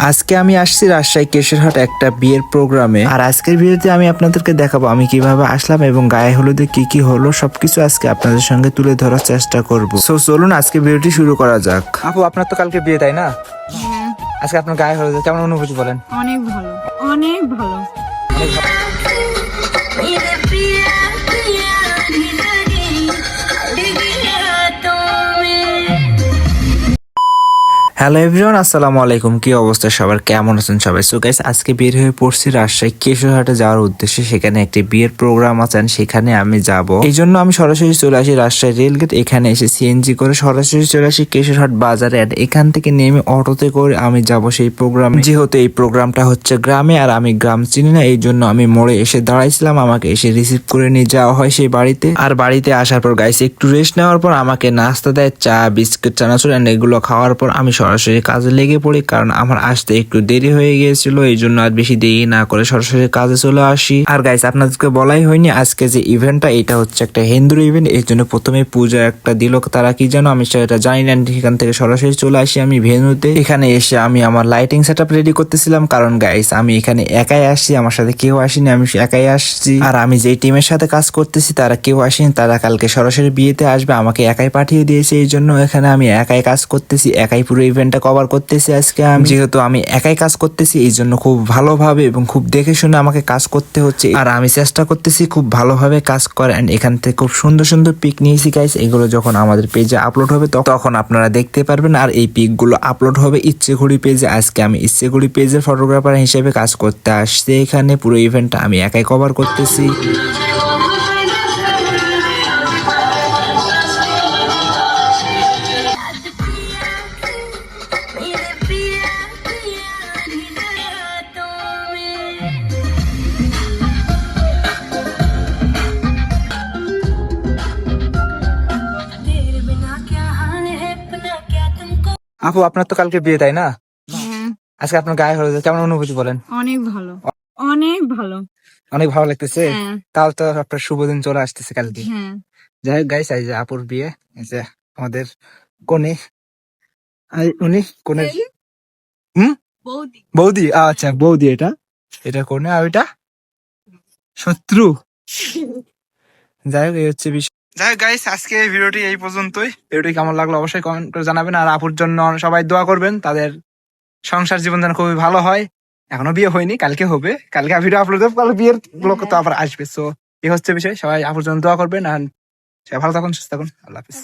আজকে আমি আসছি রাজশাহী কেশরহাট একটা বিয়ের প্রোগ্রামে। আর আজকের ভিডিওতে আমি আপনাদেরকে দেখাবো আমি কিভাবে আসলাম এবং গায়ে হলুদে কি কি হলো সবকিছু আজকে আপনাদের সঙ্গে তুলে ধরার চেষ্টা করব। সো চলুন আজকে ভিডিওটি শুরু করা যাক। আপু, আপনার তো কালকে বিয়ে, তাই না? হ্যাঁ, আজকে আপনার গায়ে হলুদে কেমন অনুভূতি বলেন? অনেক ভালো, অনেক ভালো। হ্যালো এভরিওয়ান, আসসালামু আলাইকুম। কি অবস্থা সবার, কেমন আছেন সবাই? সো গাইস, আজকে বের হয়ে পড়ছি রাজশাহী কেশরহাটে যাওয়ার উদ্দেশ্যে। সেখানে একটি বিয়ের প্রোগ্রাম আছে, সেখানে আমি যাব। এই জন্য আমি সরাসরি চলে আসি রাজশাহী রেলগেট। এখানে এসে সিএনজি করে সরাসরি চলে আসি কেশরহাট বাজারে। আর এখান থেকে নেমে অটোতে করে আমি যাব সেই প্রোগ্রামে। যেহেতু এই প্রোগ্রামটা হচ্ছে গ্রামে আর আমি গ্রাম চিনি না, এই জন্য আমি মোড়ে এসে দাঁড়াইছিলাম। আমাকে এসে রিসিভ করে নিয়ে যাওয়া হয় সেই বাড়িতে। আর বাড়িতে আসার পর গাইস একটু রেস্ট নেওয়ার পর আমাকে নাস্তা দেয়, চা, বিস্কুট, চানাচুর এন্ড এগুলো খাওয়ার পর আমি সরাসরি কাজে লেগে পড়ি, কারণ আমার আসতে একটু দেরি হয়ে গিয়েছিল। এই জন্য আর বেশি দেরি না করে সরাসরি কাজে চলে আসি। আর গাইস আপনাদেরকে বলাই হয়নি, আজকে যে ইভেন্টটা এটা হচ্ছে একটা হিন্দুর ইভেন্ট। এই জন্য প্রথমে পূজা একটা দিল, তারা কি জানো আমি সেটা জানি না। সেখান থেকে সরাসরি চলে আসি আমি ভেন্যুতে। এখানে এসে আমি আমার লাইটিং সেট আপ রেডি করতেছিলাম, কারণ গাইস আমি এখানে একাই আসছি, আমার সাথে কেউ আসেনি, আমি একাই আসছি। আর আমি যেই টিমের সাথে কাজ করতেছি তারা কেউ আসেনি, তারা কালকে সরাসরি বিয়েতে আসবে, আমাকে একাই পাঠিয়ে দিয়েছে। এই জন্য এখানে আমি একাই কাজ করতেছি, একাই পুরো ইভেন্টটা কভার করতেছি আজকে আমি। যেহেতু আমি একাই কাজ করতেছি এই জন্য খুব ভালোভাবে এবং খুব দেখে শুনে আমাকে কাজ করতে হচ্ছে। আর আমি চেষ্টা করতেছি খুব ভালোভাবে কাজ করে। এন্ড এখান থেকে খুব সুন্দর সুন্দর পিক নিয়েছি গাইস। এগুলো যখন আমাদের পেজে আপলোড হবে তখন আপনারা দেখতে পারবেন। আর এই পিক গুলো আপলোড হবে ইচ্ছেঘুড়ি পেজে। আজকে আমি ইচ্ছেঘুড়ি পেজের ফটোগ্রাফার হিসেবে কাজ করতে আসছি এখানে। পুরো ইভেন্টটা আমি একাই কভার করতেছি। আপু, আপনার তো কালকে বিয়ে, তাই না? হ্যাঁ, আজকে আপনার গায়ে হলুদে কেমন অনুভূতি বলেন? অনেক ভালো, অনেক ভালো। অনেক ভালো লাগতেছে। হ্যাঁ, তাহলে তো আপনার শুভ দিন চলে আসতেছে কালকে। হ্যাঁ। যাই হোক গাইস, এই যে আপুর বিয়ে, এই যে আমাদের কনে, উনি কনের বৌদি। বৌদি। আচ্ছা বৌদি, এটা এটা কনে আর ওইটা শত্রু। যাই হোক এই হচ্ছে বিষয়। যাই হোক গাইস, আজকে ভিডিওটি এই পর্যন্তই। ভিডিওটি কেমন লাগলো অবশ্যই কমেন্ট করে জানাবেন। আর আপুর জন্য সবাই দোয়া করবেন, তাদের সংসার জীবন যেন খুবই ভালো হয়। এখনো বিয়ে হয়নি, কালকে হবে। কালকে ভিডিও আপলোড হবে, কালকে বিয়ের লোক তো আবার আসবে। সো এই হচ্ছে বিষয়, সবাই আপুর জন্য দোয়া করবেন। আর সবাই ভালো থাকুন, সুস্থ থাকুন। আল্লাহ হাফিজ।